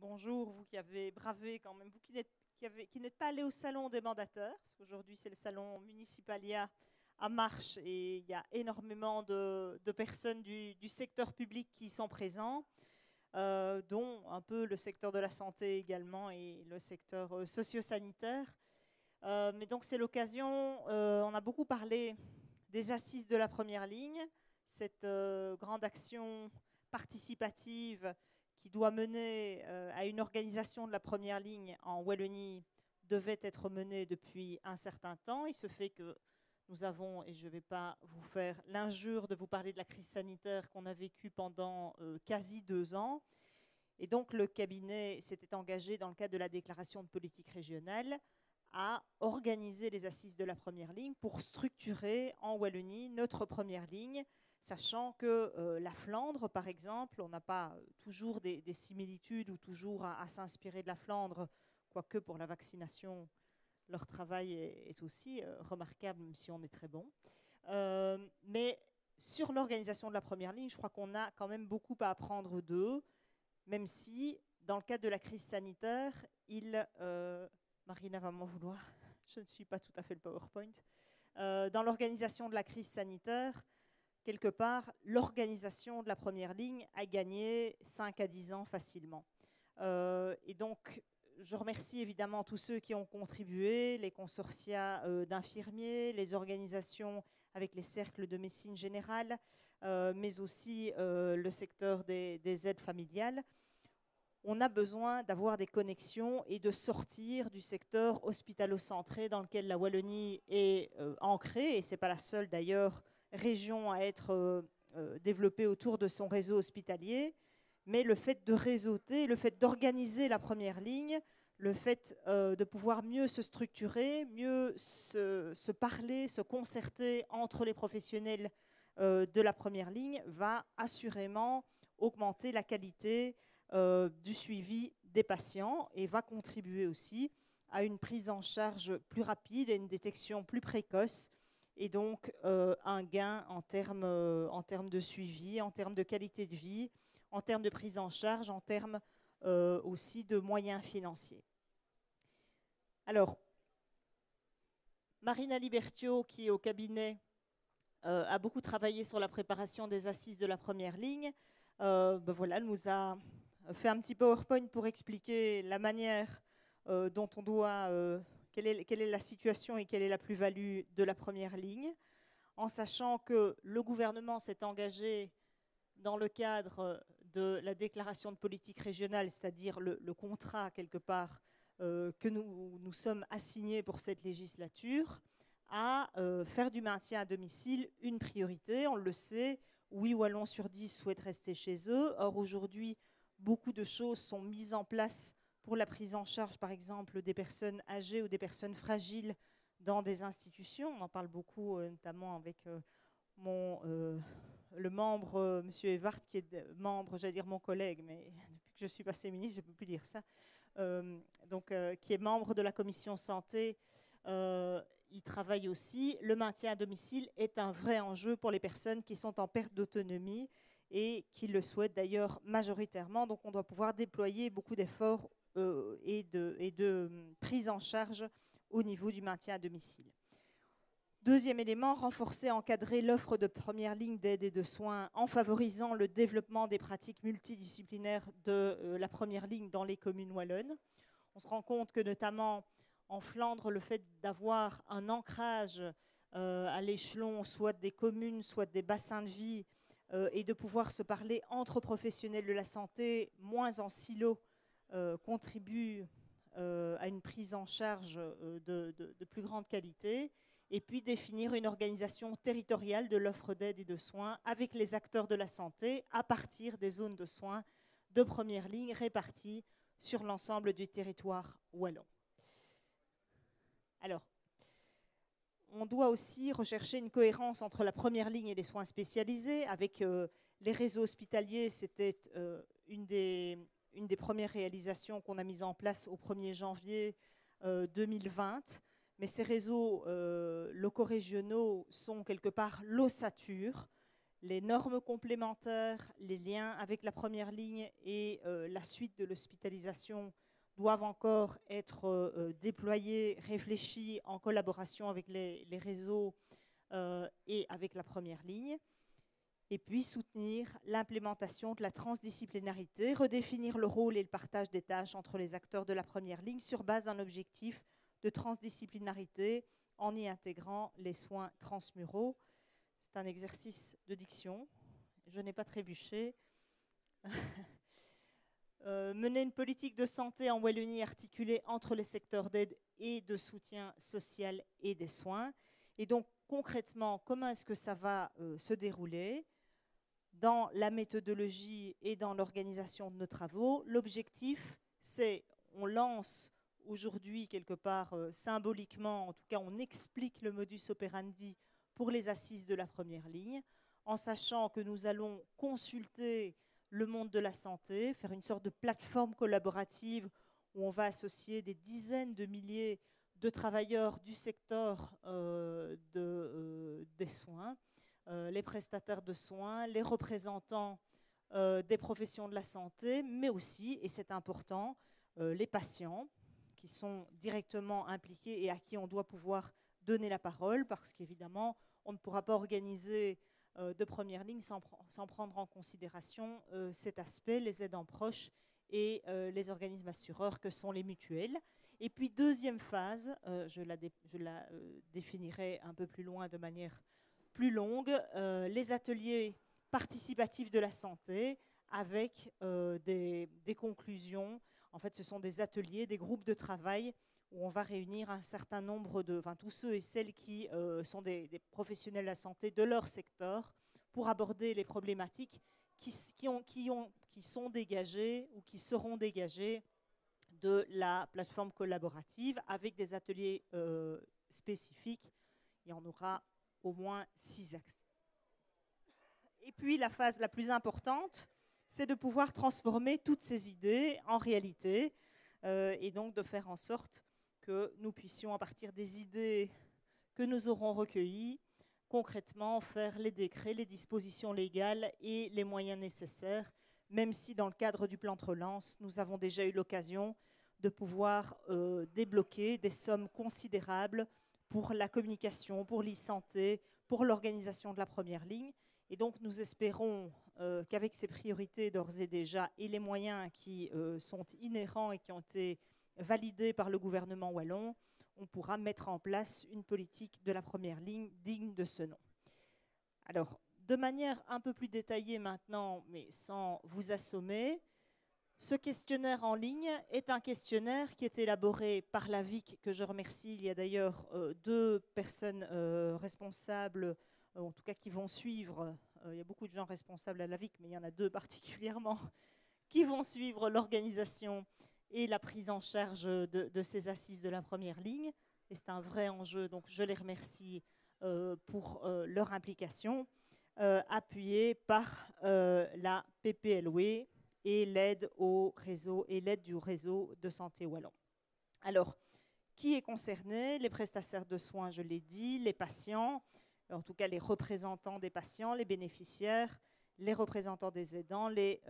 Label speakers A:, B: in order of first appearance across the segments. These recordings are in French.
A: bonjour, vous qui avez bravé quand même, vous qui n'êtes pas allé au salon des mandataires, parce qu'aujourd'hui c'est le salon Municipalia à Marche et il y a énormément de personnes du secteur public qui sont présents, dont un peu le secteur de la santé également et le secteur socio-sanitaire. Mais donc c'est l'occasion, on a beaucoup parlé des assises de la première ligne, cette grande action participative qui doit mener à une organisation de la première ligne en Wallonie devait être menée depuis un certain temps. Il se fait que nous avons, et je ne vais pas vous faire l'injure de vous parler de la crise sanitaire qu'on a vécue pendant quasi 2 ans. Et donc le cabinet s'était engagé dans le cadre de la déclaration de politique régionale à organiser les assises de la première ligne pour structurer en Wallonie notre première ligne, sachant que la Flandre, par exemple, on n'a pas toujours des similitudes ou toujours à s'inspirer de la Flandre, quoique pour la vaccination, leur travail est aussi remarquable, même si on est très bon. Mais sur l'organisation de la première ligne, je crois qu'on a quand même beaucoup à apprendre d'eux, même si, dans le cadre de la crise sanitaire, Marina va m'en vouloir, je ne suis pas tout à fait le PowerPoint. Dans l'organisation de la crise sanitaire, quelque part, l'organisation de la première ligne a gagné 5 à 10 ans facilement. Et donc, je remercie évidemment tous ceux qui ont contribué, les consortia d'infirmiers, les organisations avec les cercles de médecine générale, mais aussi le secteur des aides familiales. On a besoin d'avoir des connexions et de sortir du secteur hospitalo-centré dans lequel la Wallonie est ancrée, et ce n'est pas la seule d'ailleurs région à être développée autour de son réseau hospitalier, mais le fait de réseauter, le fait d'organiser la première ligne, le fait de pouvoir mieux se structurer, mieux se parler, se concerter entre les professionnels de la première ligne va assurément augmenter la qualité du suivi des patients et va contribuer aussi à une prise en charge plus rapide et une détection plus précoce et donc un gain en termes de suivi, en termes de qualité de vie, en termes de prise en charge, en termes aussi de moyens financiers. Alors, Marina Libertio, qui est au cabinet, a beaucoup travaillé sur la préparation des assises de la première ligne. Voilà, elle nous a fait un petit PowerPoint pour expliquer la manière dont on doit, quelle est la situation et quelle est la plus-value de la première ligne, en sachant que le gouvernement s'est engagé dans le cadre de la déclaration de politique régionale, c'est-à-dire le contrat quelque part que nous sommes assignés pour cette législature, à faire du maintien à domicile une priorité. On le sait, 8 Wallons sur 10 souhaitent rester chez eux. Or, aujourd'hui, beaucoup de choses sont mises en place pour la prise en charge, par exemple, des personnes âgées ou des personnes fragiles dans des institutions. On en parle beaucoup, notamment avec le membre, M. Evart, qui est membre, j'allais dire mon collègue, mais depuis que je suis passée ministre, je ne peux plus dire ça, qui est membre de la commission santé. Il travaille aussi. Le maintien à domicile est un vrai enjeu pour les personnes qui sont en perte d'autonomie et qui le souhaitent d'ailleurs majoritairement. Donc on doit pouvoir déployer beaucoup d'efforts et de prise en charge au niveau du maintien à domicile. Deuxième élément, renforcer, encadrer l'offre de première ligne d'aide et de soins en favorisant le développement des pratiques multidisciplinaires de la première ligne dans les communes wallonnes. On se rend compte que notamment en Flandre, le fait d'avoir un ancrage à l'échelon soit des communes, soit des bassins de vie et de pouvoir se parler entre professionnels de la santé, moins en silo, contribue à une prise en charge de plus grande qualité. Et puis définir une organisation territoriale de l'offre d'aide et de soins avec les acteurs de la santé à partir des zones de soins de première ligne réparties sur l'ensemble du territoire wallon. Alors, on doit aussi rechercher une cohérence entre la première ligne et les soins spécialisés. Avec les réseaux hospitaliers, c'était une des premières réalisations qu'on a mises en place au 1er janvier 2020. Mais ces réseaux locaux régionaux sont quelque part l'ossature. Les normes complémentaires, les liens avec la première ligne et la suite de l'hospitalisation doivent encore être déployés, réfléchis en collaboration avec les réseaux et avec la première ligne. Et puis soutenir l'implémentation de la transdisciplinarité, redéfinir le rôle et le partage des tâches entre les acteurs de la première ligne sur base d'un objectif de transdisciplinarité en y intégrant les soins transmuraux. C'est un exercice de diction, je n'ai pas trébuché. Mener une politique de santé en Wallonie articulée entre les secteurs d'aide et de soutien social et des soins. Et donc concrètement, comment est-ce que ça va se dérouler dans la méthodologie et dans l'organisation de nos travaux? L'objectif, c'est, on lance aujourd'hui quelque part symboliquement, en tout cas on explique le modus operandi pour les assises de la première ligne, en sachant que nous allons consulter le monde de la santé, faire une sorte de plateforme collaborative où on va associer des dizaines de milliers de travailleurs du secteur des soins, les prestataires de soins, les représentants des professions de la santé, mais aussi, et c'est important, les patients qui sont directement impliqués et à qui on doit pouvoir donner la parole, parce qu'évidemment, on ne pourra pas organiser de première ligne sans prendre en considération cet aspect, les aidants proches et les organismes assureurs que sont les mutuelles. Et puis, deuxième phase, je la définirai un peu plus loin de manière plus longue, les ateliers participatifs de la santé avec des conclusions. En fait, ce sont des ateliers, des groupes de travail où on va réunir un certain nombre de, tous ceux et celles qui sont des professionnels de la santé de leur secteur pour aborder les problématiques qui sont dégagées ou qui seront dégagées de la plateforme collaborative avec des ateliers spécifiques. Il y en aura au moins 6 axes. Et puis la phase la plus importante, c'est de pouvoir transformer toutes ces idées en réalité et donc de faire en sorte que nous puissions, à partir des idées que nous aurons recueillies, concrètement faire les décrets, les dispositions légales et les moyens nécessaires, même si dans le cadre du plan de relance, nous avons déjà eu l'occasion de pouvoir débloquer des sommes considérables pour la communication, pour l'e-santé, pour l'organisation de la première ligne. Et donc nous espérons qu'avec ces priorités d'ores et déjà et les moyens qui sont inhérents et qui ont été validés par le gouvernement wallon, on pourra mettre en place une politique de la première ligne digne de ce nom. Alors, de manière un peu plus détaillée maintenant, mais sans vous assommer, ce questionnaire en ligne est un questionnaire qui est élaboré par la VIC, que je remercie. Il y a d'ailleurs 2 personnes responsables, en tout cas qui vont suivre. Il y a beaucoup de gens responsables à la VIC, mais il y en a 2 particulièrement qui vont suivre l'organisation et la prise en charge de ces assises de la première ligne. Et c'est un vrai enjeu, donc je les remercie pour leur implication, appuyée par la PPLW et l'aide au réseau et l'aide du réseau de santé wallon. Alors, qui est concerné? Les prestataires de soins, je l'ai dit, les patients, en tout cas les représentants des patients, les bénéficiaires, les représentants des aidants, les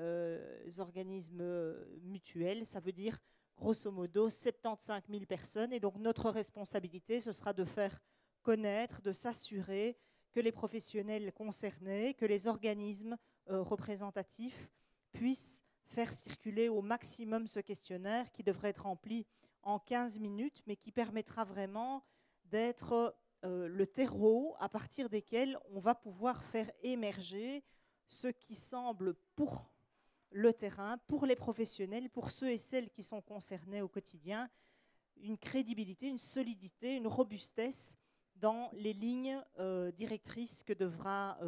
A: organismes mutuels. Ça veut dire, grosso modo, 75 000 personnes. Et donc, notre responsabilité, ce sera de faire connaître, de s'assurer que les professionnels concernés, que les organismes représentatifs puissent faire circuler au maximum ce questionnaire qui devrait être rempli en 15 minutes, mais qui permettra vraiment d'être le terreau à partir desquels on va pouvoir faire émerger ce qui semble pour le terrain, pour les professionnels, pour ceux et celles qui sont concernés au quotidien, une crédibilité, une solidité, une robustesse dans les lignes directrices que devra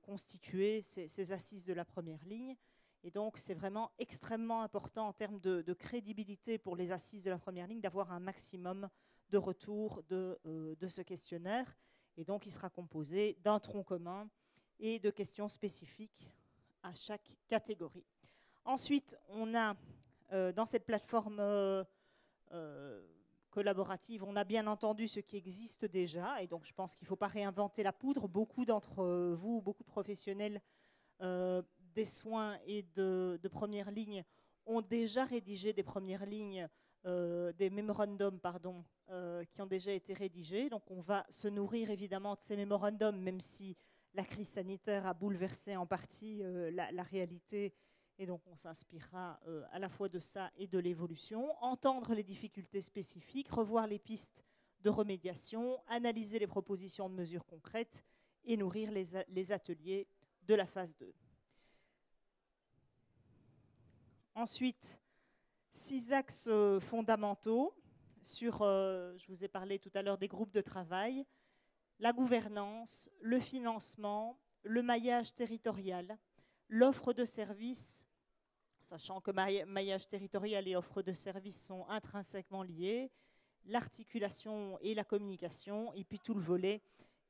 A: constituer ces assises de la première ligne. Et donc, c'est vraiment extrêmement important en termes de crédibilité pour les assises de la première ligne d'avoir un maximum de retours de ce questionnaire. Et donc, il sera composé d'un tronc commun et de questions spécifiques à chaque catégorie. Ensuite, on a dans cette plateforme collaborative. On a bien entendu ce qui existe déjà, et donc je pense qu'il ne faut pas réinventer la poudre. Beaucoup d'entre vous, beaucoup de professionnels des soins et de première ligne ont déjà rédigé des premières lignes, des mémorandums, pardon, qui ont déjà été rédigés. Donc on va se nourrir évidemment de ces mémorandums, même si la crise sanitaire a bouleversé en partie la réalité, et donc on s'inspirera à la fois de ça et de l'évolution. Entendre les difficultés spécifiques, revoir les pistes de remédiation, analyser les propositions de mesures concrètes et nourrir les ateliers de la phase 2. Ensuite, 6 axes fondamentaux sur, je vous ai parlé tout à l'heure des groupes de travail, la gouvernance, le financement, le maillage territorial, l'offre de services, sachant que maillage territorial et offre de services sont intrinsèquement liés, l'articulation et la communication, et puis tout le volet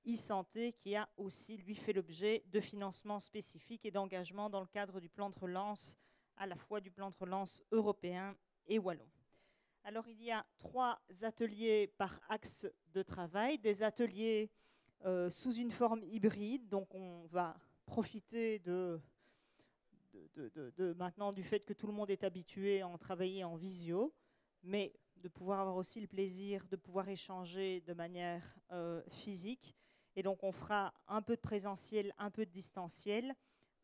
A: e-santé qui a aussi, lui, fait l'objet de financements spécifiques et d'engagements dans le cadre du plan de relance, à la fois du plan de relance européen et wallon. Alors, il y a 3 ateliers par axe de travail, des ateliers sous une forme hybride, donc on va profiter maintenant du fait que tout le monde est habitué à en travailler en visio, mais de pouvoir avoir aussi le plaisir de pouvoir échanger de manière physique. Et donc on fera un peu de présentiel, un peu de distanciel,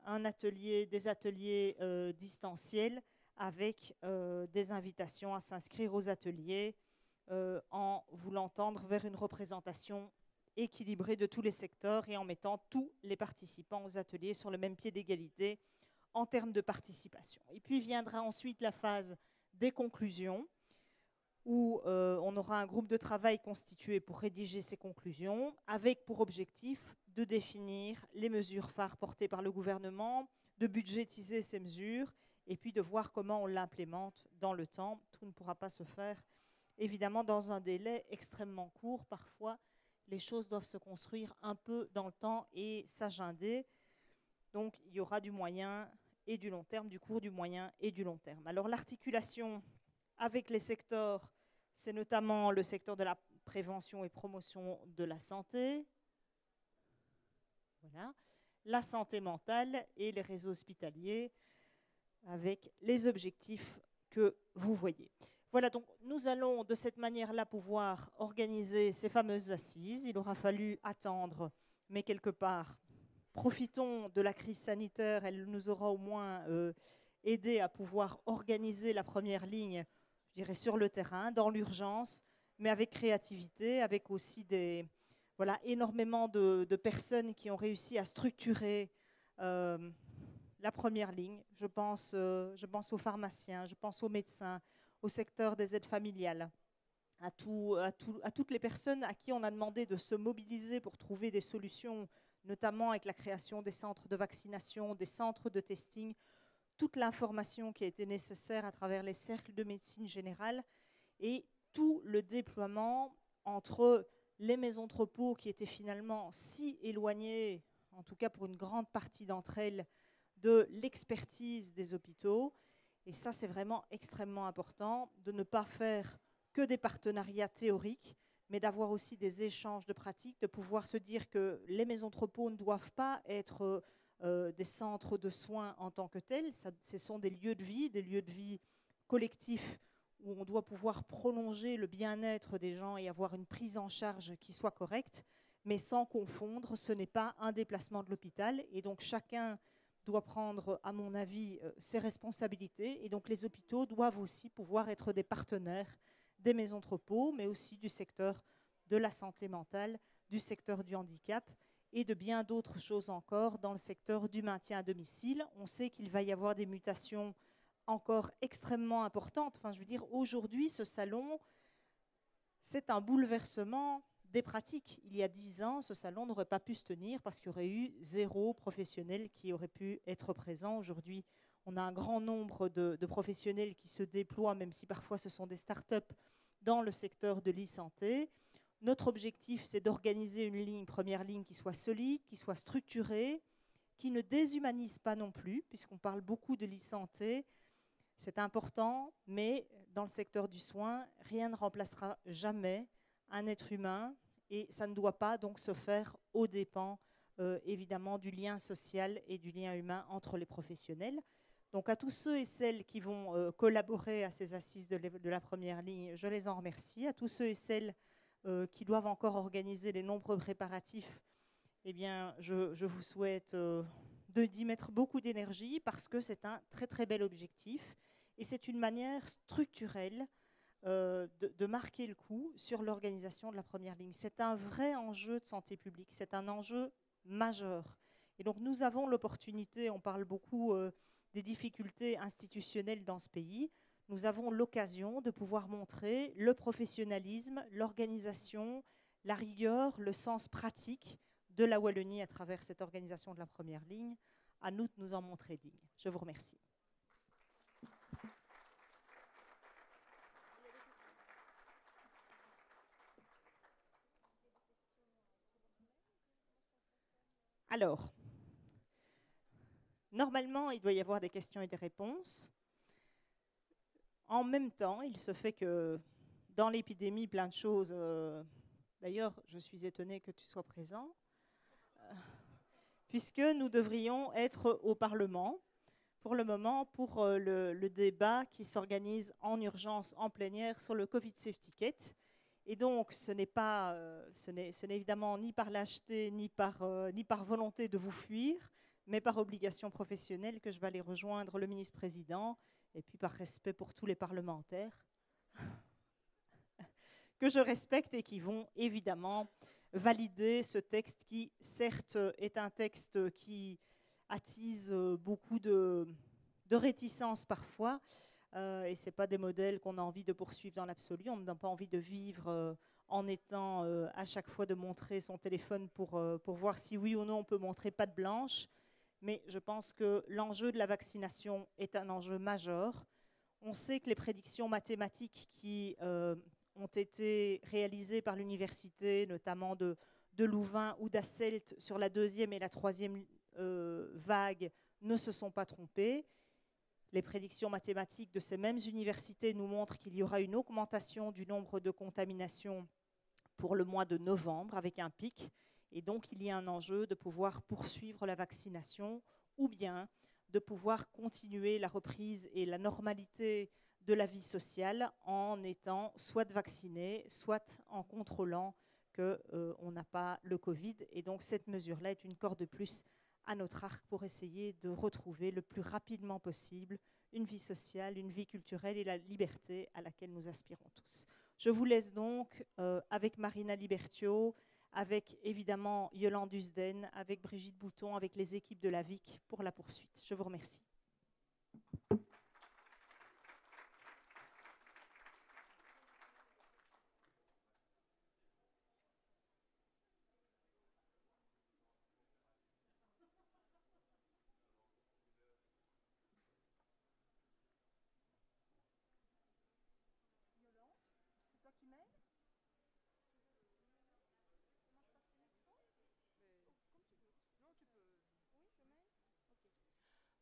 A: des ateliers distanciels avec des invitations à s'inscrire aux ateliers en voulant tendre vers une représentation équilibrée de tous les secteurs et en mettant tous les participants aux ateliers sur le même pied d'égalité en termes de participation. Et puis viendra ensuite la phase des conclusions, où on aura un groupe de travail constitué pour rédiger ces conclusions, avec pour objectif de définir les mesures phares portées par le gouvernement, de budgétiser ces mesures, et puis de voir comment on l'implémente dans le temps. Tout ne pourra pas se faire, évidemment, dans un délai extrêmement court. Parfois, les choses doivent se construire un peu dans le temps et s'agender. Donc, il y aura du moyen et du long terme, du court, du moyen et du long terme. Alors, l'articulation avec les secteurs, c'est notamment le secteur de la prévention et promotion de la santé, voilà, la santé mentale et les réseaux hospitaliers, avec les objectifs que vous voyez. Voilà, donc nous allons de cette manière-là pouvoir organiser ces fameuses assises. Il aura fallu attendre, mais quelque part, profitons de la crise sanitaire, elle nous aura au moins aidé à pouvoir organiser la première ligne, je dirais, sur le terrain, dans l'urgence, mais avec créativité, avec aussi énormément de personnes qui ont réussi à structurer la première ligne. Je pense aux pharmaciens, je pense aux médecins, au secteur des aides familiales, à toutes les personnes à qui on a demandé de se mobiliser pour trouver des solutions, notamment avec la création des centres de vaccination, des centres de testing, toute l'information qui a été nécessaire à travers les cercles de médecine générale et tout le déploiement entre les maisons de repos qui étaient finalement si éloignées, en tout cas pour une grande partie d'entre elles, de l'expertise des hôpitaux. Et ça, c'est vraiment extrêmement important de ne pas faire que des partenariats théoriques, mais d'avoir aussi des échanges de pratiques, de pouvoir se dire que les maisons de repos ne doivent pas être des centres de soins en tant que tels. Ce sont des lieux de vie collectifs où on doit pouvoir prolonger le bien-être des gens et avoir une prise en charge qui soit correcte, mais sans confondre, ce n'est pas un déplacement de l'hôpital. Et donc chacun doit prendre, à mon avis, ses responsabilités. Et donc les hôpitaux doivent aussi pouvoir être des partenaires des maisons de repos, mais aussi du secteur de la santé mentale, du secteur du handicap et de bien d'autres choses encore dans le secteur du maintien à domicile. On sait qu'il va y avoir des mutations encore extrêmement importantes. Enfin, je veux dire, aujourd'hui, ce salon, c'est un bouleversement des pratiques. Il y a 10 ans, ce salon n'aurait pas pu se tenir parce qu'il y aurait eu 0 professionnel qui aurait pu être présent. Aujourd'hui, on a un grand nombre de professionnels qui se déploient, même si parfois ce sont des start-up, dans le secteur de l'e-santé. Notre objectif, c'est d'organiser une première ligne qui soit solide, qui soit structurée, qui ne déshumanise pas non plus, puisqu'on parle beaucoup de l'e-santé, C'est important, mais dans le secteur du soin, rien ne remplacera jamais un être humain et ça ne doit pas donc se faire aux dépens évidemment du lien social et du lien humain entre les professionnels. Donc à tous ceux et celles qui vont collaborer à ces assises de la première ligne, je les en remercie. À tous ceux et celles qui doivent encore organiser les nombreux préparatifs, eh bien, je vous souhaite d'y mettre beaucoup d'énergie parce que c'est un très très bel objectif et c'est une manière structurelle de marquer le coup sur l'organisation de la première ligne. C'est un vrai enjeu de santé publique, c'est un enjeu majeur. Et donc nous avons l'opportunité, on parle beaucoup des difficultés institutionnelles dans ce pays, nous avons l'occasion de pouvoir montrer le professionnalisme, l'organisation, la rigueur, le sens pratique de la Wallonie à travers cette organisation de la première ligne. À nous de nous en montrer dignes. Je vous remercie. Alors, normalement, il doit y avoir des questions et des réponses. En même temps, il se fait que dans l'épidémie, plein de choses... D'ailleurs, je suis étonnée que tu sois présent, puisque nous devrions être au Parlement pour le moment pour le débat qui s'organise en urgence, en plénière, sur le Covid Safety Kit. Et donc, ce n'est évidemment ni par lâcheté, ni par volonté de vous fuir, mais par obligation professionnelle que je vais aller rejoindre le ministre-président, et puis par respect pour tous les parlementaires, que je respecte et qui vont évidemment valider ce texte qui, certes, est un texte qui attise beaucoup de réticences parfois, et ce n'est pas des modèles qu'on a envie de poursuivre dans l'absolu. On n'a pas envie de vivre en étant à chaque fois de montrer son téléphone pour voir si oui ou non on peut montrer patte blanche. Mais je pense que l'enjeu de la vaccination est un enjeu majeur. On sait que les prédictions mathématiques qui ont été réalisées par l'université, notamment de Louvain ou d'Asselt sur la deuxième et la troisième vague, ne se sont pas trompées. Les prédictions mathématiques de ces mêmes universités nous montrent qu'il y aura une augmentation du nombre de contaminations pour le mois de novembre avec un pic. Et donc, il y a un enjeu de pouvoir poursuivre la vaccination ou bien de pouvoir continuer la reprise et la normalité de la vie sociale en étant soit vacciné, soit en contrôlant qu'on n'a pas le Covid. Et donc, cette mesure-là est une corde de plus à notre arc pour essayer de retrouver le plus rapidement possible une vie sociale, une vie culturelle et la liberté à laquelle nous aspirons tous. Je vous laisse donc avec Marina Libertio, avec évidemment Yolande Usden, avec Brigitte Bouton, avec les équipes de la VIC pour la poursuite. Je vous remercie.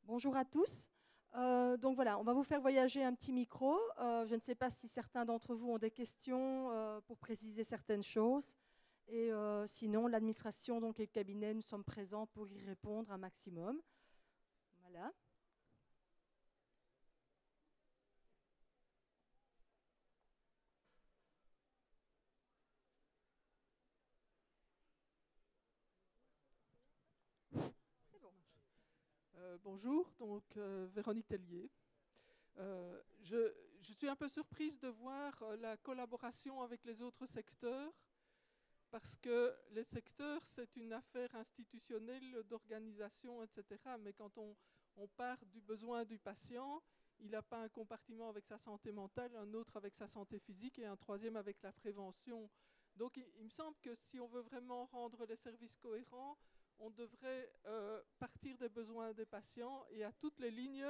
B: Bonjour à tous. Donc voilà, on va vous faire voyager un petit micro. Je ne sais pas si certains d'entre vous ont des questions pour préciser certaines choses. Et sinon, l'administration donc, et le cabinet, nous sommes présents pour y répondre un maximum. Voilà.
C: C'est bon. Bonjour, donc Véronique Tellier. Je suis un peu surprise de voir la collaboration avec les autres secteurs, parce que les secteurs, c'est une affaire institutionnelle d'organisation, etc. Mais quand on part du besoin du patient, il n'a pas un compartiment avec sa santé mentale, un autre avec sa santé physique et un troisième avec la prévention. Donc il me semble que si on veut vraiment rendre les services cohérents, on devrait partir des besoins des patients et à toutes les lignes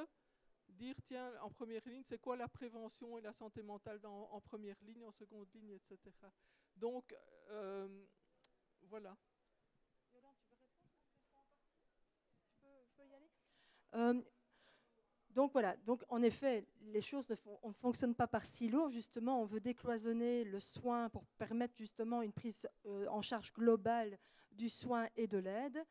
C: dire, tiens, en première ligne, c'est quoi la prévention et la santé mentale en première ligne, en seconde ligne, etc. Donc, voilà.
B: Yolande, tu veux répondre à cette question en partie ? Je peux y aller ? Donc voilà, donc en effet, les choses on ne fonctionne pas par silo. Justement, on veut décloisonner le soin pour permettre justement une prise en charge globale du soin et de l'aide.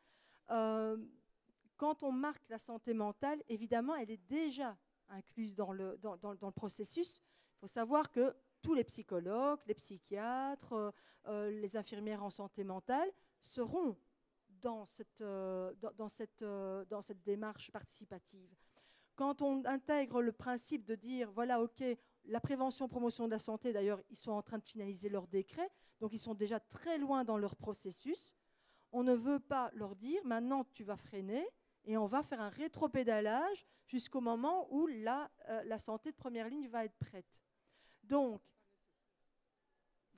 B: Quand on marque la santé mentale, évidemment, elle est déjà incluse dans le processus. Il faut savoir que tous les psychologues, les psychiatres, les infirmières en santé mentale seront dans cette démarche participative. Quand on intègre le principe de dire, voilà, OK, la prévention, promotion de la santé, d'ailleurs, ils sont en train de finaliser leur décret, donc ils sont déjà très loin dans leur processus. On ne veut pas leur dire, maintenant, tu vas freiner, et on va faire un rétropédalage jusqu'au moment où la santé de première ligne va être prête. Donc,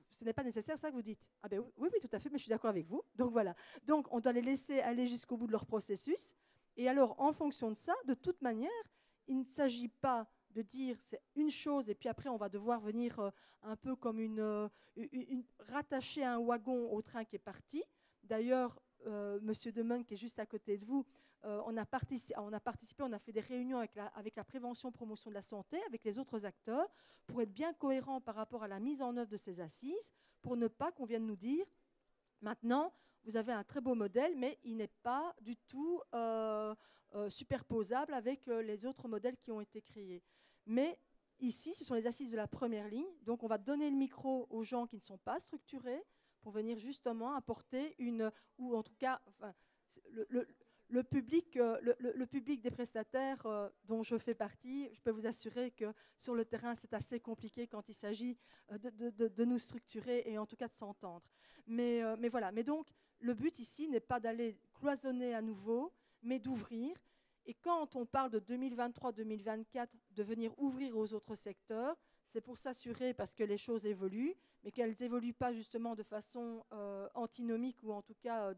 B: ce n'est pas nécessaire, ça que vous dites? Ah ben oui, oui, tout à fait, mais je suis d'accord avec vous. Donc voilà. Donc, on doit les laisser aller jusqu'au bout de leur processus. Et alors, en fonction de ça, de toute manière, il ne s'agit pas de dire c'est une chose et puis après on va devoir venir un peu comme rattacher un wagon au train qui est parti. D'ailleurs, Monsieur Demeun, qui est juste à côté de vous, on a participé, on a fait des réunions avec la prévention, promotion de la santé, avec les autres acteurs, pour être bien cohérent par rapport à la mise en œuvre de ces assises, pour ne pas qu'on vienne nous dire, maintenant, vous avez un très beau modèle, mais il n'est pas du tout superposable avec les autres modèles qui ont été créés. Mais ici, ce sont les assises de la première ligne, donc on va donner le micro aux gens qui ne sont pas structurés, pour venir justement apporter ou en tout cas, enfin, le public des prestataires dont je fais partie, je peux vous assurer que sur le terrain, c'est assez compliqué quand il s'agit de nous structurer et en tout cas de s'entendre. Mais voilà. Mais donc, le but ici n'est pas d'aller cloisonner à nouveau, mais d'ouvrir. Et quand on parle de 2023-2024, de venir ouvrir aux autres secteurs, c'est pour s'assurer, parce que les choses évoluent, mais qu'elles n'évoluent pas justement de façon antinomique ou en tout cas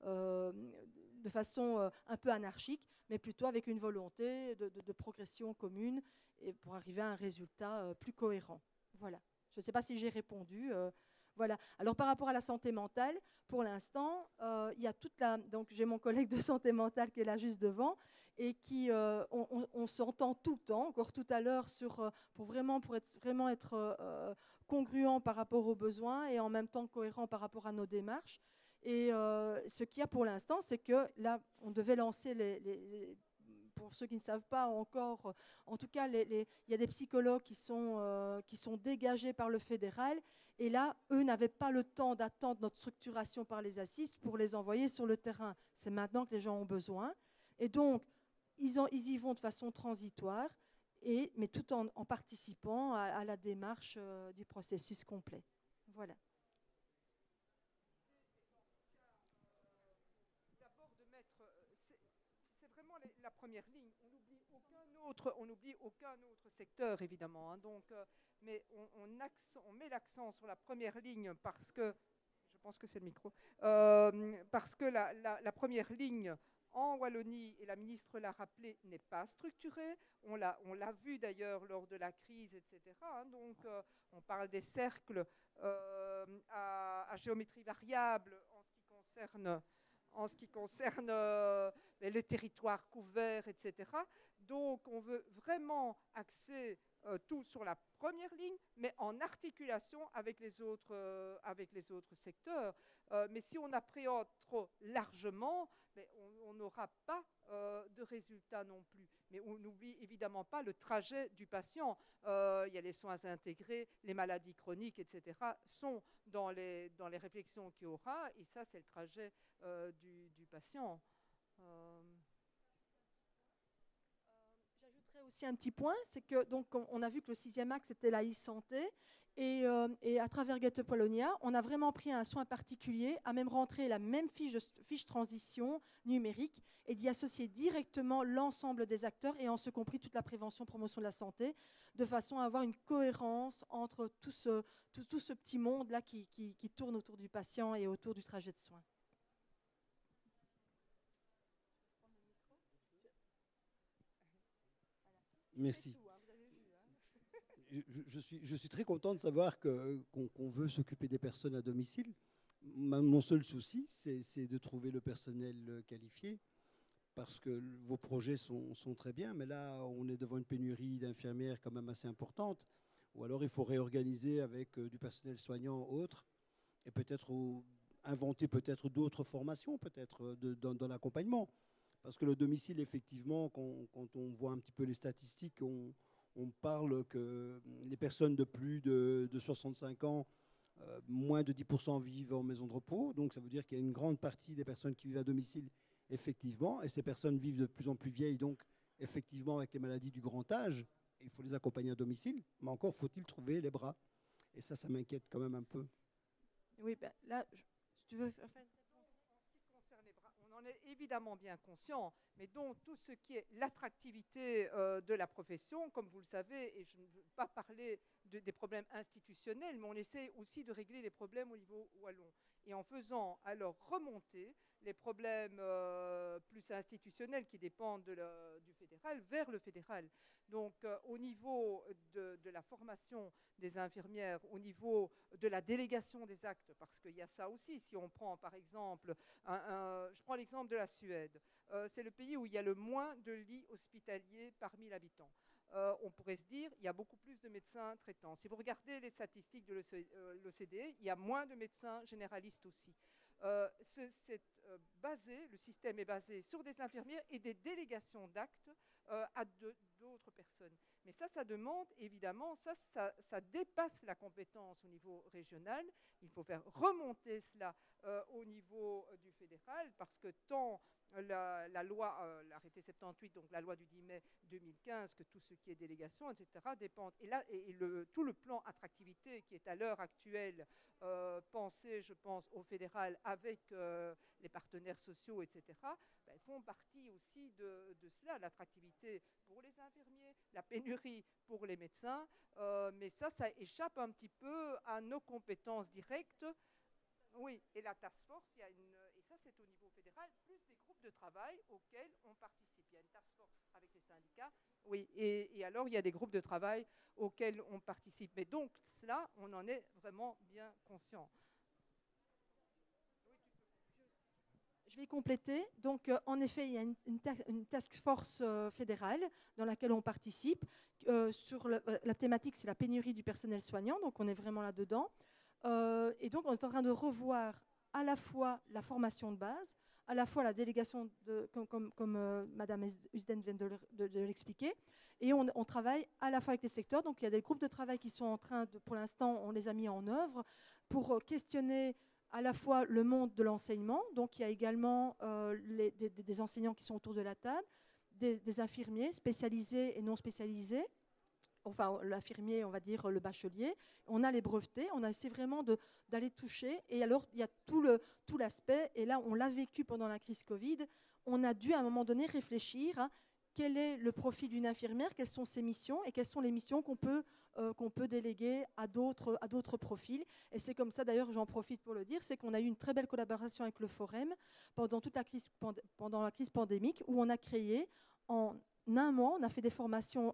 B: de façon un peu anarchique, mais plutôt avec une volonté de progression commune et pour arriver à un résultat plus cohérent. Voilà. Je ne sais pas si j'ai répondu. Voilà. Alors par rapport à la santé mentale, pour l'instant, il y a donc j'ai mon collègue de santé mentale qui est là juste devant et qui on s'entend tout le temps, encore tout à l'heure pour vraiment être congruent par rapport aux besoins et en même temps cohérent par rapport à nos démarches. Et ce qu'il y a pour l'instant, c'est que là, on devait lancer pour ceux qui ne savent pas encore, en tout cas, il y a des psychologues qui sont dégagés par le fédéral. Et là, eux n'avaient pas le temps d'attendre notre structuration par les assises pour les envoyer sur le terrain. C'est maintenant que les gens ont besoin. Et donc, ils y vont de façon transitoire, mais tout en participant à la démarche du processus complet. Voilà.
D: La première ligne. On n'oublie aucun autre secteur, évidemment. Hein, donc, mais on met l'accent sur la première ligne parce que, je pense que c'est le micro, parce que la première ligne en Wallonie, et la ministre l'a rappelé, n'est pas structurée. On l'a vu d'ailleurs lors de la crise, etc. Hein, donc, on parle des cercles à géométrie variable en ce qui concerne les territoires couverts, etc. Donc, on veut vraiment axer tout sur la première ligne, mais en articulation avec les autres secteurs. Mais si on appréhende trop largement, on n'aura pas de résultats non plus. Mais on n'oublie évidemment pas le trajet du patient. Il y a les soins intégrés, les maladies chroniques, etc. sont dans les réflexions qu'il y aura, et ça, c'est le trajet du patient.
B: J'ajouterais aussi un petit point, c'est que donc on a vu que le 6e axe était la e-santé, et à travers Get Polonia, on a vraiment pris un soin particulier à même rentrer la même fiche transition numérique et d'y associer directement l'ensemble des acteurs, et en ce compris toute la prévention, promotion de la santé, de façon à avoir une cohérence entre tout ce petit monde-là qui tourne autour du patient et autour du trajet de soins.
E: Merci. Je suis très content de savoir qu'on veut s'occuper des personnes à domicile. Mon seul souci, c'est de trouver le personnel qualifié, parce que vos projets sont très bien, mais là, on est devant une pénurie d'infirmières quand même assez importante. Ou alors, il faut réorganiser avec du personnel soignant autre, et peut-être inventer peut-être d'autres formations, peut-être dans l'accompagnement. Parce que le domicile, effectivement, quand on voit un petit peu les statistiques, on parle que les personnes de plus de 65 ans, moins de 10% vivent en maison de repos. Donc, ça veut dire qu'il y a une grande partie des personnes qui vivent à domicile, effectivement. Et ces personnes vivent de plus en plus vieilles, donc, effectivement, avec les maladies du grand âge. Il faut les accompagner à domicile. Mais encore, faut-il trouver les bras. Et ça m'inquiète quand même un peu.
B: Oui, ben, là, si tu veux faire...
D: En ce qui concerne les bras, on en est évidemment bien conscient, mais donc tout ce qui est l'attractivité de la profession, comme vous le savez, et je ne veux pas parler des problèmes institutionnels, mais on essaie aussi de régler les problèmes au niveau wallon. Et en faisant alors remonter les problèmes plus institutionnels qui dépendent du fédéral vers le fédéral. Donc au niveau de la formation des infirmières, au niveau de la délégation des actes, parce qu'il y a ça aussi. Si on prend par exemple, je prends l'exemple de la Suède, c'est le pays où il y a le moins de lits hospitaliers par 1000 habitants. On pourrait se dire il y a beaucoup plus de médecins traitants. Si vous regardez les statistiques de l'OCDE, il y a moins de médecins généralistes aussi. Le système est basé sur des infirmières et des délégations d'actes à d'autres personnes. Mais ça demande évidemment, ça dépasse la compétence au niveau régional. Il faut faire remonter cela au niveau du fédéral, parce que tant la loi, l'arrêté 78, donc la loi du 10 mai 2015, que tout ce qui est délégation, etc., dépend. Et là, tout le plan attractivité qui est à l'heure actuelle pensé, je pense, au fédéral avec les partenaires sociaux, etc., ben, font partie aussi de cela, l'attractivité pour les infirmiers, la pénurie pour les médecins, mais ça échappe un petit peu à nos compétences directes. Oui, et la task force, et ça c'est au niveau fédéral, plus des groupes de travail auxquels on participe. Il y a une task force avec les syndicats, oui, et alors il y a des groupes de travail auxquels on participe. Mais donc cela, on en est vraiment bien conscient.
B: Je vais compléter. Donc, en effet, il y a une task force fédérale dans laquelle on participe. Sur la thématique, c'est la pénurie du personnel soignant, donc on est vraiment là-dedans. Et donc, on est en train de revoir à la fois la formation de base, à la fois la délégation, comme Madame Husden vient de l'expliquer, et on travaille à la fois avec les secteurs. Donc, il y a des groupes de travail qui sont en train de, pour l'instant, on les a mis en œuvre pour questionner à la fois le monde de l'enseignement. Donc, il y a également des enseignants qui sont autour de la table, des infirmiers spécialisés et non spécialisés. Enfin, l'infirmier, on va dire le bachelier. On a les brevetés, on a essayé vraiment d'aller toucher. Et alors, il y a tout l'aspect, et là, on l'a vécu pendant la crise Covid, on a dû à un moment donné réfléchir à quel est le profil d'une infirmière, quelles sont ses missions, et quelles sont les missions qu'on peut déléguer à d'autres profils. Et c'est comme ça, d'ailleurs, j'en profite pour le dire, c'est qu'on a eu une très belle collaboration avec le Forum pendant la crise pandémique, où on a créé, en un mois, on a fait des formations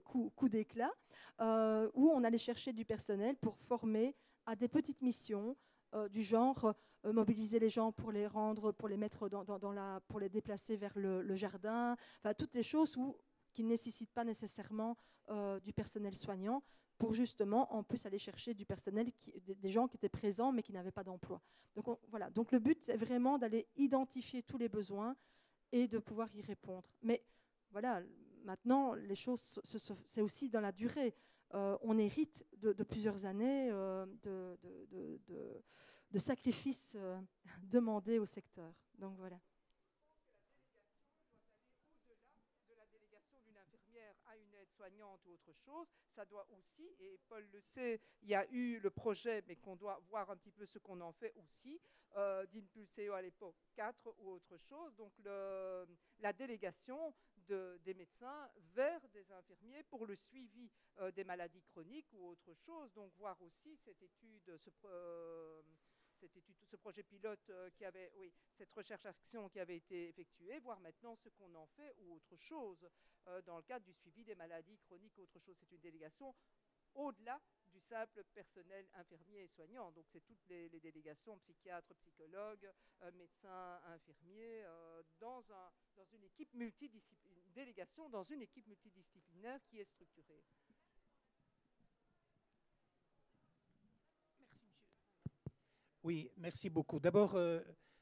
B: coup d'éclat, où on allait chercher du personnel pour former à des petites missions du genre mobiliser les gens pour les rendre, pour les mettre pour les déplacer vers le jardin, enfin toutes les choses qui ne nécessitent pas nécessairement du personnel soignant, pour justement en plus aller chercher du personnel, des gens qui étaient présents mais qui n'avaient pas d'emploi. Donc voilà. Donc le but est vraiment d'aller identifier tous les besoins et de pouvoir y répondre. Mais voilà, maintenant, les choses, c'est aussi dans la durée. On hérite de plusieurs années de sacrifices demandés au secteur. Donc voilà.
D: À une aide-soignante ou autre chose, ça doit aussi, et Paul le sait, il y a eu le projet, mais qu'on doit voir un petit peu ce qu'on en fait aussi, d'Impulseo à l'époque 4 ou autre chose, donc la délégation des médecins vers des infirmiers pour le suivi des maladies chroniques ou autre chose, donc voir aussi cette étude, ce projet pilote cette recherche-action qui avait été effectuée, voir maintenant ce qu'on en fait ou autre chose dans le cadre du suivi des maladies chroniques ou autre chose. C'est une délégation au-delà du simple personnel infirmier et soignant. Donc c'est toutes les délégations, psychiatres, psychologues, médecins, infirmiers, dans une équipe multidisciplinaire, délégation dans une équipe multidisciplinaire qui est structurée.
F: Merci, monsieur. Oui, merci beaucoup. D'abord,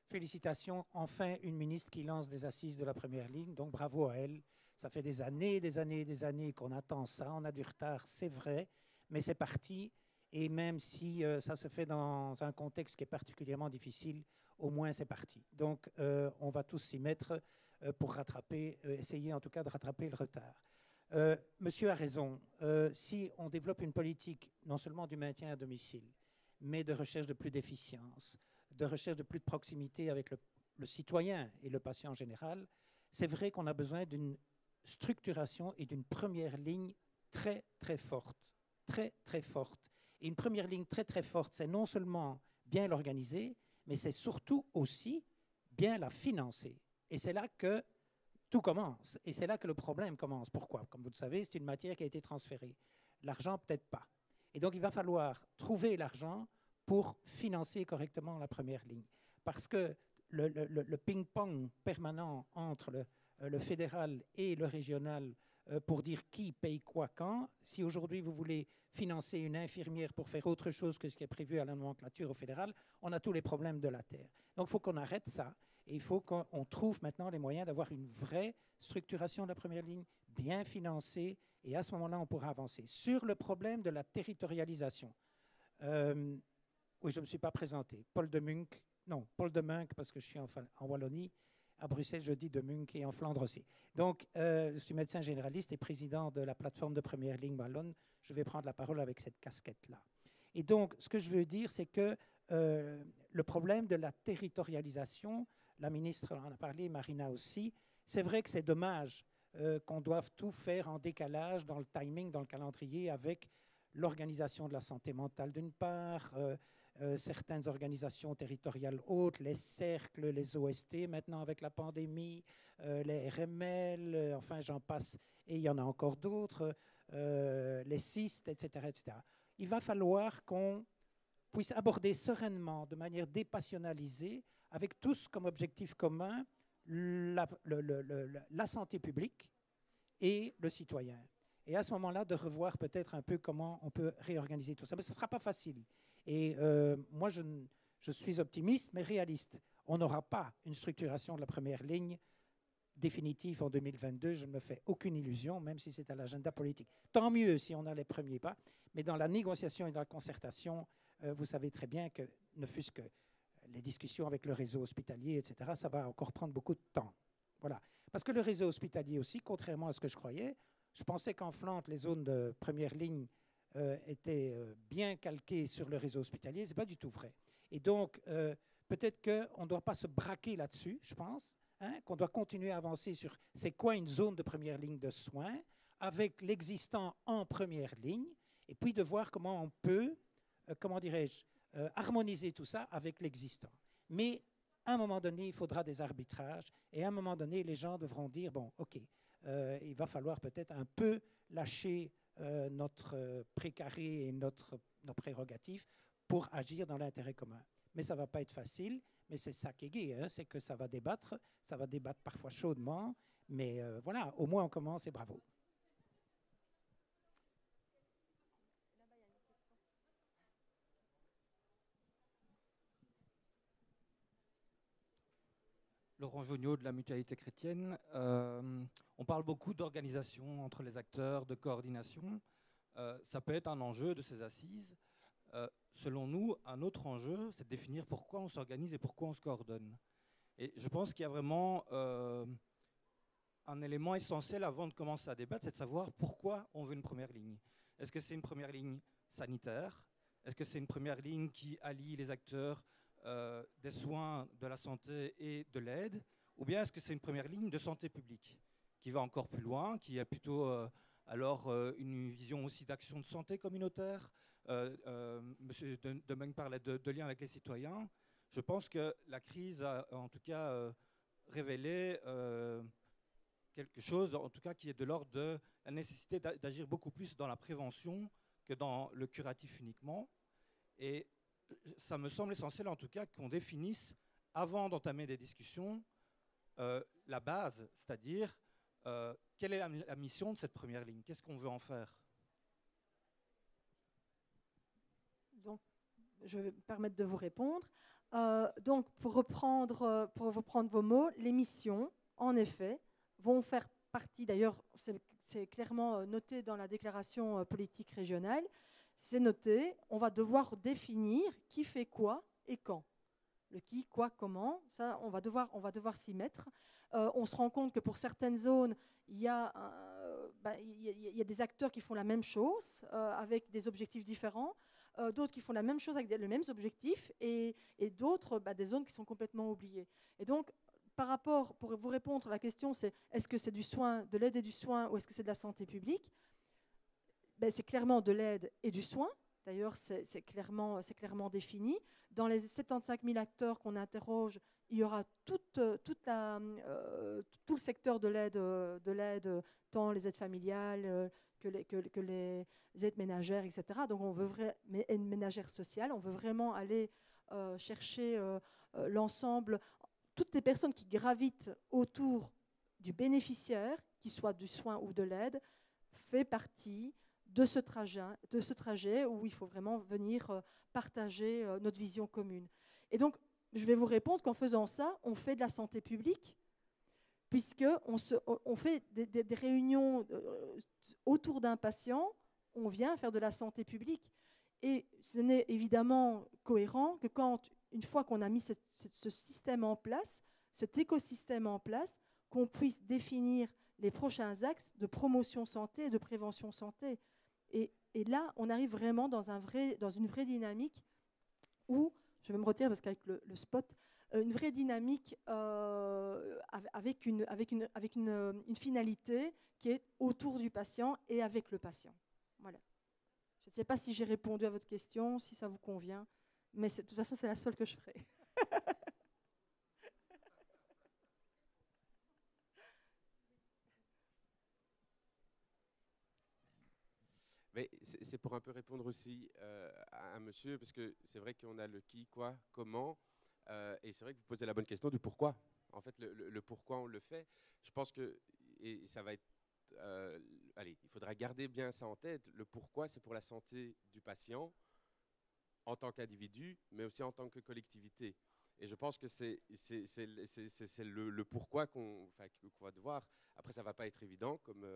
F: félicitations, enfin une ministre qui lance des assises de la première ligne, donc bravo à elle. Ça fait des années, des années, des années qu'on attend ça. On a du retard, c'est vrai, mais c'est parti. Et même si ça se fait dans un contexte qui est particulièrement difficile, au moins c'est parti. Donc on va tous s'y mettre pour rattraper, essayer en tout cas de rattraper le retard. Monsieur a raison. Si on développe une politique non seulement du maintien à domicile, mais de recherche de plus d'efficience, de recherche de plus de proximité avec le citoyen et le patient en général, c'est vrai qu'on a besoin d'une structuration et d'une première ligne très, très forte. Très, très forte. Et une première ligne très, très forte, c'est non seulement bien l'organiser, mais c'est surtout aussi bien la financer. Et c'est là que tout commence. Et c'est là que le problème commence. Pourquoi? Comme vous le savez, c'est une matière qui a été transférée. L'argent, peut-être pas. Et donc, il va falloir trouver l'argent pour financer correctement la première ligne. Parce que le ping-pong permanent entre le fédéral et le régional pour dire qui paye quoi quand, si aujourd'hui vous voulez financer une infirmière pour faire autre chose que ce qui est prévu à la nomenclature au fédéral, on a tous les problèmes de la terre. Donc il faut qu'on arrête ça et il faut qu'on trouve maintenant les moyens d'avoir une vraie structuration de la première ligne, bien financée, et à ce moment-là, on pourra avancer. Sur le problème de la territorialisation, oui, je ne me suis pas présenté. Paul de Munck, parce que je suis en Wallonie. À Bruxelles, je dis de Munck et en Flandre aussi. Donc, je suis médecin généraliste et président de la plateforme de première ligne wallonne. Je vais prendre la parole avec cette casquette-là. Et donc, ce que je veux dire, c'est que le problème de la territorialisation, la ministre en a parlé, Marina aussi, c'est vrai que c'est dommage qu'on doive tout faire en décalage dans le timing, dans le calendrier, avec l'organisation de la santé mentale d'une part, certaines organisations territoriales autres, les cercles, les OST maintenant avec la pandémie, les RML, enfin j'en passe, et il y en a encore d'autres, les CIST, etc., etc. Il va falloir qu'on puisse aborder sereinement, de manière dépassionnalisée, avec tous comme objectif commun la santé publique et le citoyen. Et à ce moment-là, de revoir peut-être un peu comment on peut réorganiser tout ça. Mais ce ne sera pas facile. Et moi, je suis optimiste, mais réaliste. On n'aura pas une structuration de la première ligne définitive en 2022. Je ne me fais aucune illusion, même si c'est à l'agenda politique. Tant mieux si on a les premiers pas. Mais dans la négociation et dans la concertation, vous savez très bien que, ne fût-ce que les discussions avec le réseau hospitalier, etc., ça va encore prendre beaucoup de temps. Voilà. Parce que le réseau hospitalier aussi, contrairement à ce que je croyais, je pensais qu'en Flandre, les zones de première ligne étaient bien calquées sur le réseau hospitalier. Ce n'est pas du tout vrai. Et donc, peut-être qu'on ne doit pas se braquer là-dessus, je pense, hein, qu'on doit continuer à avancer sur c'est quoi une zone de première ligne de soins avec l'existant en première ligne, et puis de voir comment on peut, comment dirais-je, harmoniser tout ça avec l'existant. Mais à un moment donné, il faudra des arbitrages, et à un moment donné, les gens devront dire, bon, OK, il va falloir peut-être un peu lâcher notre précaré et nos prérogatives pour agir dans l'intérêt commun. Mais ça ne va pas être facile, mais c'est ça qui est gai, hein, c'est que ça va débattre parfois chaudement, mais voilà, au moins on commence et bravo.
G: Laurent Jonio de la Mutualité chrétienne. On parle beaucoup d'organisation entre les acteurs, de coordination. Ça peut être un enjeu de ces assises. Selon nous, un autre enjeu, c'est de définir pourquoi on s'organise et pourquoi on se coordonne. Et je pense qu'il y a vraiment un élément essentiel avant de commencer à débattre, c'est de savoir pourquoi on veut une première ligne. Est-ce que c'est une première ligne sanitaire? Est-ce que c'est une première ligne qui allie les acteurs des soins, de la santé et de l'aide, ou bien est-ce que c'est une première ligne de santé publique qui va encore plus loin, qui a plutôt une vision aussi d'action de santé communautaire? Monsieur de Munck parlait de lien avec les citoyens. Je pense que la crise a en tout cas révélé quelque chose, en tout cas qui est de l'ordre de la nécessité d'agir beaucoup plus dans la prévention que dans le curatif uniquement. Et ça me semble essentiel, en tout cas, qu'on définisse, avant d'entamer des discussions, la base, c'est-à-dire quelle est la mission de cette première ligne, qu'est-ce qu'on veut en faire.
B: Donc, je vais me permettre de vous répondre. Donc, pour reprendre vos mots, les missions, en effet, vont faire partie, d'ailleurs, c'est clairement noté dans la déclaration politique régionale, c'est noté, on va devoir définir qui fait quoi et quand. Le qui, quoi, comment, ça, on va devoir s'y mettre. On se rend compte que pour certaines zones, il y a des acteurs qui font la même chose avec des objectifs différents, d'autres qui font la même chose avec les mêmes objectifs, et d'autres, des zones qui sont complètement oubliées. Et donc, par rapport, pour vous répondre, la question c'est est-ce que c'est du soin, de l'aide et du soin, ou est-ce que c'est de la santé publique? C'est clairement de l'aide et du soin. D'ailleurs, c'est clairement défini. Dans les 75 000 acteurs qu'on interroge, il y aura tout le secteur de l'aide, tant les aides familiales que les aides ménagères, etc. Donc, on veut aides ménagères sociales. On veut vraiment aller chercher l'ensemble, toutes les personnes qui gravitent autour du bénéficiaire, qu'il soit du soin ou de l'aide, fait partie de ce trajet où il faut vraiment venir partager notre vision commune. Et donc, je vais vous répondre qu'en faisant ça, on fait de la santé publique, puisqu'on fait des réunions autour d'un patient, on vient faire de la santé publique. Et ce n'est évidemment cohérent que une fois qu'on a mis ce système en place, cet écosystème en place, qu'on puisse définir les prochains axes de promotion santé et de prévention santé. Et là, on arrive vraiment dans une vraie dynamique où, je vais me retirer parce qu'avec le spot, une vraie dynamique avec une finalité qui est autour du patient et avec le patient. Voilà. Je ne sais pas si j'ai répondu à votre question, si ça vous convient, mais de toute façon, c'est la seule que je ferai.
H: Mais c'est pour un peu répondre aussi à un monsieur, parce que c'est vrai qu'on a le qui, quoi, comment, et c'est vrai que vous posez la bonne question du pourquoi. En fait, le pourquoi on le fait, je pense que, et ça va être, allez, il faudra garder bien ça en tête, le pourquoi c'est pour la santé du patient en tant qu'individu, mais aussi en tant que collectivité. Et je pense que c'est le pourquoi qu'on va devoir. Après, ça ne va pas être évident, comme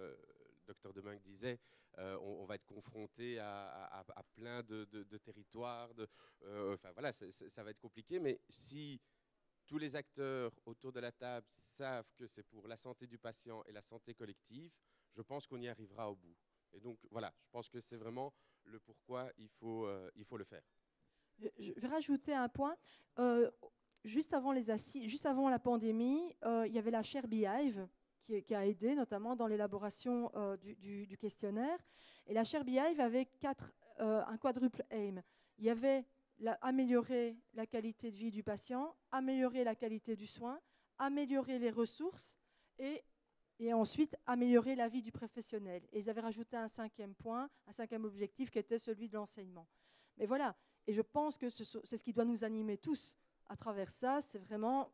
H: Dr Deminck disait, on va être confronté à plein de territoires. Enfin voilà, ça va être compliqué, mais si tous les acteurs autour de la table savent que c'est pour la santé du patient et la santé collective, je pense qu'on y arrivera au bout. Et donc voilà, je pense que c'est vraiment le pourquoi il faut le faire.
B: Je vais rajouter un point. Juste avant la pandémie, il y avait la Share Beehive qui a aidé notamment dans l'élaboration du questionnaire. Et la Share Beehive avait un quadruple aim. Il y avait améliorer la qualité de vie du patient, améliorer la qualité du soin, améliorer les ressources et ensuite améliorer la vie du professionnel. Et ils avaient rajouté un 5e point, un 5e objectif qui était celui de l'enseignement. Mais voilà, et je pense que c'est ce qui doit nous animer tous à travers ça, c'est vraiment,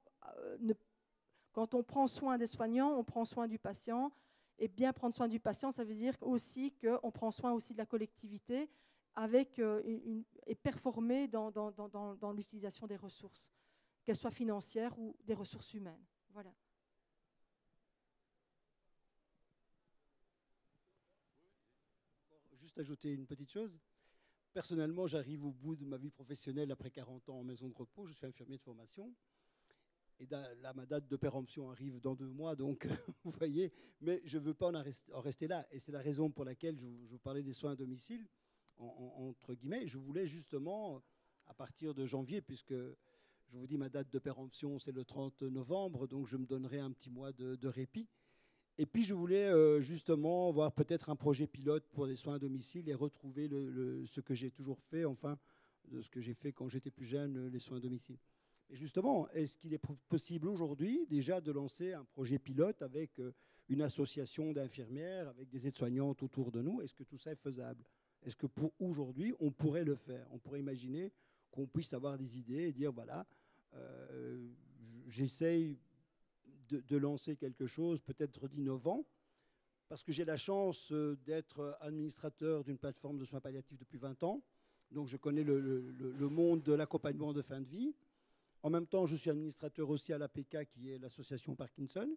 B: quand on prend soin des soignants, on prend soin du patient, et bien prendre soin du patient, ça veut dire aussi qu'on prend soin aussi de la collectivité et performer dans l'utilisation des ressources, qu'elles soient financières ou des ressources humaines. Voilà.
E: Juste ajouter une petite chose. Personnellement, j'arrive au bout de ma vie professionnelle après 40 ans en maison de repos. Je suis infirmier de formation. Et là, ma date de péremption arrive dans 2 mois, donc vous voyez. Mais je ne veux pas en rester là. Et c'est la raison pour laquelle je vous parlais des soins à domicile, entre guillemets. Je voulais justement, à partir de janvier, puisque je vous dis ma date de péremption, c'est le 30 novembre, donc je me donnerai un petit mois de répit. Et puis, je voulais justement voir peut-être un projet pilote pour les soins à domicile et retrouver ce que j'ai toujours fait, enfin, de ce que j'ai fait quand j'étais plus jeune, les soins à domicile. Et justement, est-ce qu'il est possible aujourd'hui déjà de lancer un projet pilote avec une association d'infirmières, avec des aides-soignantes autour de nous? Est-ce que tout ça est faisable? Est-ce que pour aujourd'hui, on pourrait le faire? On pourrait imaginer qu'on puisse avoir des idées et dire, voilà, j'essaye de lancer quelque chose peut-être d'innovant, parce que j'ai la chance d'être administrateur d'une plateforme de soins palliatifs depuis 20 ans. Donc, je connais le monde de l'accompagnement de fin de vie. En même temps, je suis administrateur aussi à l'APK, qui est l'association Parkinson,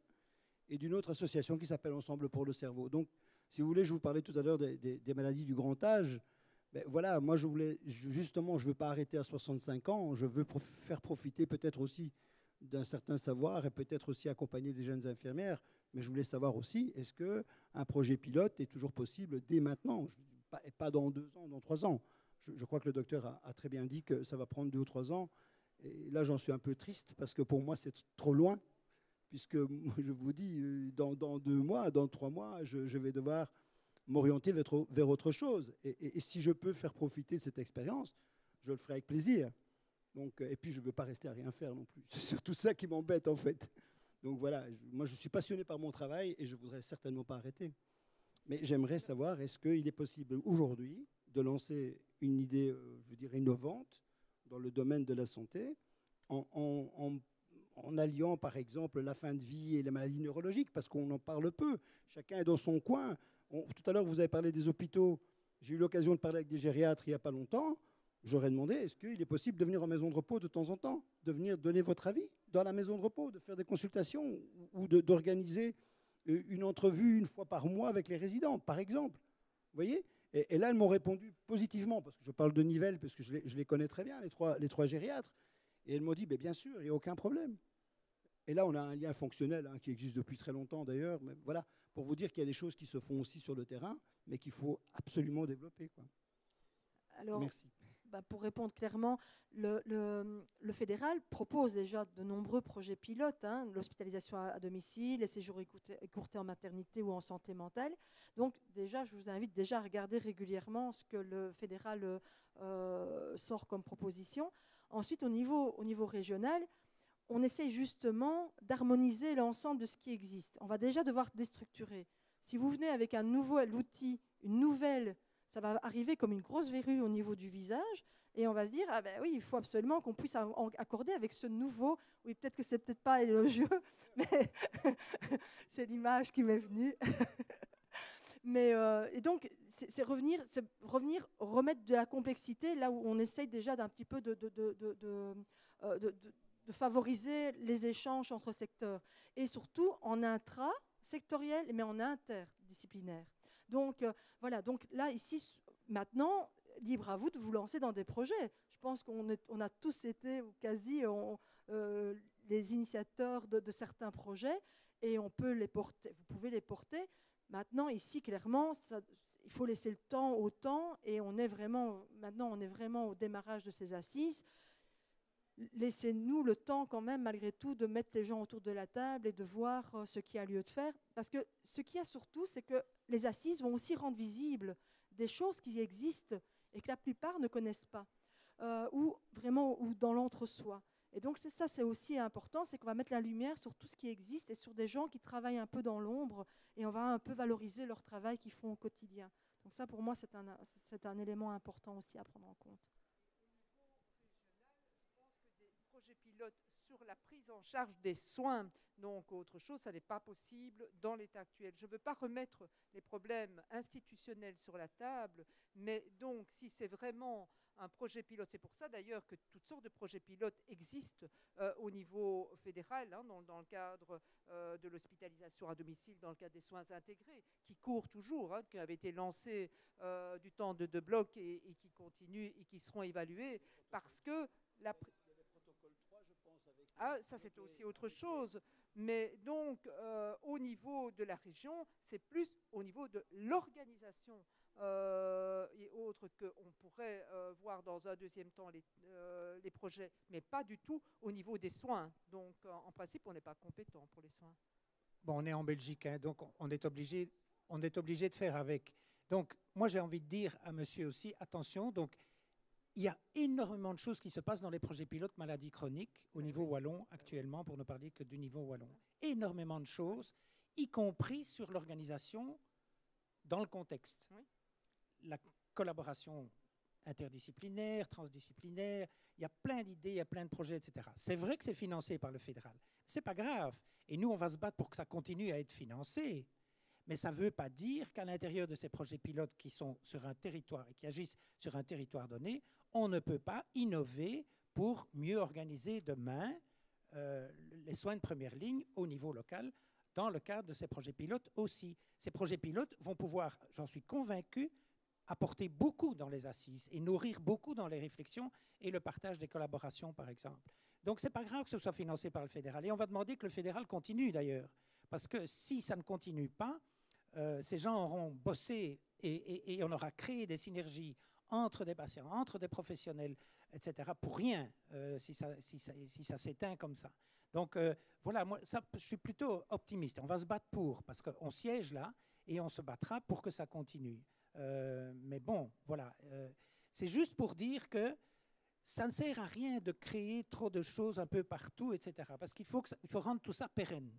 E: et d'une autre association qui s'appelle Ensemble pour le cerveau. Donc, si vous voulez, je vous parlais tout à l'heure des maladies du grand âge. Ben, voilà, moi, je ne veux pas arrêter à 65 ans. Je veux faire profiter peut-être aussi d'un certain savoir et peut-être aussi accompagner des jeunes infirmières. Mais je voulais savoir aussi, est-ce qu'un projet pilote est toujours possible dès maintenant? Pas dans 2 ans, dans 3 ans. Je crois que le docteur a très bien dit que ça va prendre 2 ou 3 ans. Et là, j'en suis un peu triste parce que pour moi, c'est trop loin. Puisque, je vous dis, dans 2 mois, dans 3 mois, je vais devoir m'orienter vers autre chose. Et si je peux faire profiter de cette expérience, je le ferai avec plaisir. Donc, et puis, je ne veux pas rester à rien faire non plus. C'est surtout ça qui m'embête, en fait. Donc voilà, moi, je suis passionné par mon travail et je ne voudrais certainement pas arrêter. Mais j'aimerais savoir, est-ce qu'il est possible aujourd'hui de lancer une idée, je veux dire, innovante dans le domaine de la santé en alliant, par exemple, la fin de vie et les maladies neurologiques, parce qu'on en parle peu. Chacun est dans son coin. Tout à l'heure, vous avez parlé des hôpitaux. J'ai eu l'occasion de parler avec des gériatres il n'y a pas longtemps. J'aurais demandé, est-ce qu'il est possible de venir en maison de repos de temps en temps, de venir donner votre avis dans la maison de repos, de faire des consultations ou d'organiser une entrevue 1 fois par mois avec les résidents, par exemple. Vous voyez? Et là, elles m'ont répondu positivement, parce que je parle de Nivelles, parce que je les connais très bien, les trois gériatres. Et elles m'ont dit, bien sûr, il n'y a aucun problème. Et là, on a un lien fonctionnel qui existe depuis très longtemps d'ailleurs. Mais voilà, pour vous dire qu'il y a des choses qui se font aussi sur le terrain, mais qu'il faut absolument développer, quoi.
B: Alors,
E: merci.
B: Pour répondre clairement, le fédéral propose déjà de nombreux projets pilotes, l'hospitalisation à domicile, les séjours écourtés en maternité ou en santé mentale. Donc déjà, je vous invite déjà à regarder régulièrement ce que le fédéral sort comme proposition. Ensuite, au niveau régional, on essaye justement d'harmoniser l'ensemble de ce qui existe. On va déjà devoir déstructurer. Si vous venez avec un nouvel outil, une nouvelle, ça va arriver comme une grosse verrue au niveau du visage, et on va se dire, ah ben oui, il faut absolument qu'on puisse accorder avec ce nouveau, oui, peut-être que c'est peut-être pas élogieux, mais c'est l'image qui m'est venue. Mais, et donc, c'est revenir, remettre de la complexité là où on essaye déjà d'un petit peu de favoriser les échanges entre secteurs, et surtout en intra-sectoriel, mais en interdisciplinaire. Donc, voilà, donc là, ici, maintenant, libre à vous de vous lancer dans des projets. Je pense qu'on a tous été, ou quasi, les initiateurs de certains projets, et on peut les porter, vous pouvez les porter. Maintenant, ici, clairement, il faut laisser le temps au temps, et maintenant, on est vraiment au démarrage de ces assises. Laissez-nous le temps quand même, malgré tout, de mettre les gens autour de la table et de voir ce qu'il y a lieu de faire. Parce que ce qu'il y a surtout, c'est que les assises vont aussi rendre visibles des choses qui existent et que la plupart ne connaissent pas, ou dans l'entre-soi. Et donc ça, c'est aussi important, c'est qu'on va mettre la lumière sur tout ce qui existe et sur des gens qui travaillent un peu dans l'ombre, et on va un peu valoriser leur travail qu'ils font au quotidien. Donc ça, pour moi, c'est un élément important aussi à prendre en compte.
D: Projet pilote sur la prise en charge des soins. Donc, autre chose, ça n'est pas possible dans l'état actuel. Je ne veux pas remettre les problèmes institutionnels sur la table, mais donc, si c'est vraiment un projet pilote, c'est pour ça d'ailleurs que toutes sortes de projets pilotes existent au niveau fédéral, dans le cadre de l'hospitalisation à domicile, dans le cadre des soins intégrés, qui courent toujours, qui avaient été lancés du temps de bloc et qui continuent et qui seront évalués, parce que ça c'est aussi autre chose. Mais donc, au niveau de la région, c'est plus au niveau de l'organisation et autres qu'on pourrait voir dans un deuxième temps les projets, mais pas du tout au niveau des soins. Donc, en principe, on n'est pas compétent pour les soins.
F: Bon, on est en Belgique, donc on est obligé de faire avec. Donc, moi, j'ai envie de dire à monsieur aussi, attention, donc, il y a énormément de choses qui se passent dans les projets pilotes maladies chroniques au niveau wallon actuellement, pour ne parler que du niveau wallon. Énormément de choses, y compris sur l'organisation dans le contexte.
D: Oui.
F: collaboration interdisciplinaire, transdisciplinaire, il y a plein d'idées, il y a plein de projets, etc. C'est vrai que c'est financé par le fédéral. Ce n'est pas grave. Et nous, on va se battre pour que ça continue à être financé. Mais ça ne veut pas dire qu'à l'intérieur de ces projets pilotes qui sont sur un territoire et qui agissent sur un territoire donné, on ne peut pas innover pour mieux organiser demain les soins de première ligne au niveau local, dans le cadre de ces projets pilotes aussi. Ces projets pilotes vont pouvoir, j'en suis convaincu, apporter beaucoup dans les assises et nourrir beaucoup dans les réflexions et le partage des collaborations, par exemple. Donc, ce n'est pas grave que ce soit financé par le fédéral. Et on va demander que le fédéral continue, d'ailleurs. Parce que si ça ne continue pas, ces gens auront bossé et on aura créé des synergies entre des patients, entre des professionnels, etc., pour rien, si ça s'éteint comme ça. Donc, voilà, moi, je suis plutôt optimiste. On va se battre pour, parce qu'on siège là, et on se battra pour que ça continue. Mais bon, voilà. C'est juste pour dire que ça ne sert à rien de créer trop de choses un peu partout, etc. Parce qu'il faut rendre tout ça pérenne.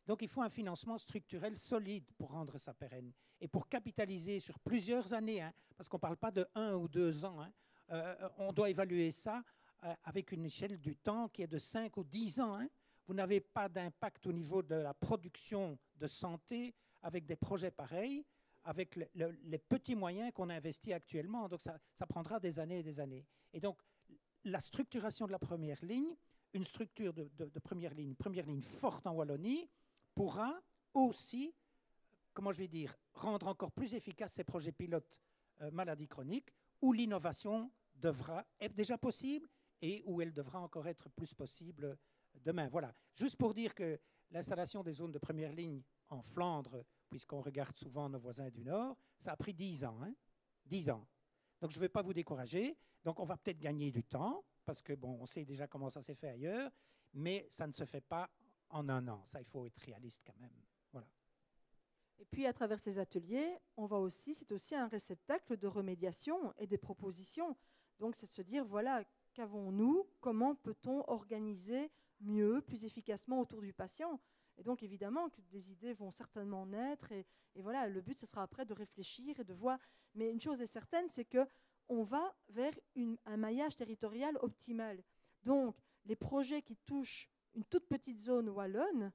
F: Donc, il faut un financement structurel solide pour rendre ça pérenne et pour capitaliser sur plusieurs années, hein, parce qu'on ne parle pas de 1 ou 2 ans. Hein. On doit évaluer ça avec une échelle du temps qui est de 5 ou 10 ans. Hein. Vous n'avez pas d'impact au niveau de la production de santé avec des projets pareils, avec les petits moyens qu'on investit actuellement. Donc, ça prendra des années et des années. Et donc, la structuration de la première ligne, une structure de première ligne forte en Wallonie, pourra aussi, comment je vais dire, rendre encore plus efficaces ces projets pilotes maladies chroniques, où l'innovation est déjà possible et où elle devra encore être plus possible demain. Voilà. Juste pour dire que l'installation des zones de première ligne en Flandre, puisqu'on regarde souvent nos voisins du Nord, ça a pris 10 ans. Hein, 10 ans. Donc, je ne vais pas vous décourager. Donc, on va peut-être gagner du temps, parce que, bon, on sait déjà comment ça s'est fait ailleurs, mais ça ne se fait pas en 1 an. Ça, il faut être réaliste quand même. Voilà.
B: Et puis, à travers ces ateliers, c'est aussi un réceptacle de remédiation et des propositions. Donc, c'est de se dire, voilà, qu'avons-nous, comment peut-on organiser mieux, plus efficacement autour du patient. Et donc, évidemment, que des idées vont certainement naître. Et voilà, le but, ce sera après de réfléchir et de voir. Mais une chose est certaine, c'est qu'on va vers un maillage territorial optimal. Donc, les projets qui touchent une toute petite zone wallonne,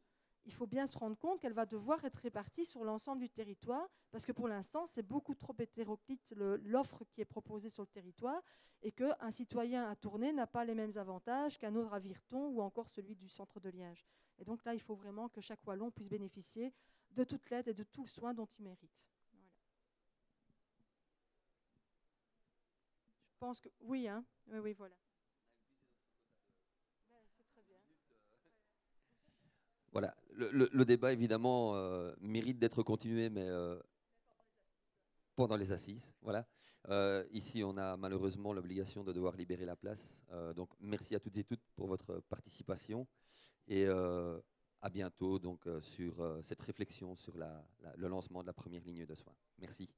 B: il faut bien se rendre compte qu'elle va devoir être répartie sur l'ensemble du territoire, parce que pour l'instant, c'est beaucoup trop hétéroclite l'offre qui est proposée sur le territoire, et qu'un citoyen à Tournai n'a pas les mêmes avantages qu'un autre à Virton ou encore celui du centre de Liège. Et donc là, il faut vraiment que chaque Wallon puisse bénéficier de toute l'aide et de tout le soin dont il mérite. Voilà. Je pense que oui, hein. Oui, voilà.
I: Voilà, le débat évidemment mérite d'être continué, mais pendant les assises. Voilà. Ici, on a malheureusement l'obligation de devoir libérer la place. Donc, merci à toutes et toutes pour votre participation et à bientôt donc, sur cette réflexion sur le lancement de la première ligne de soins. Merci.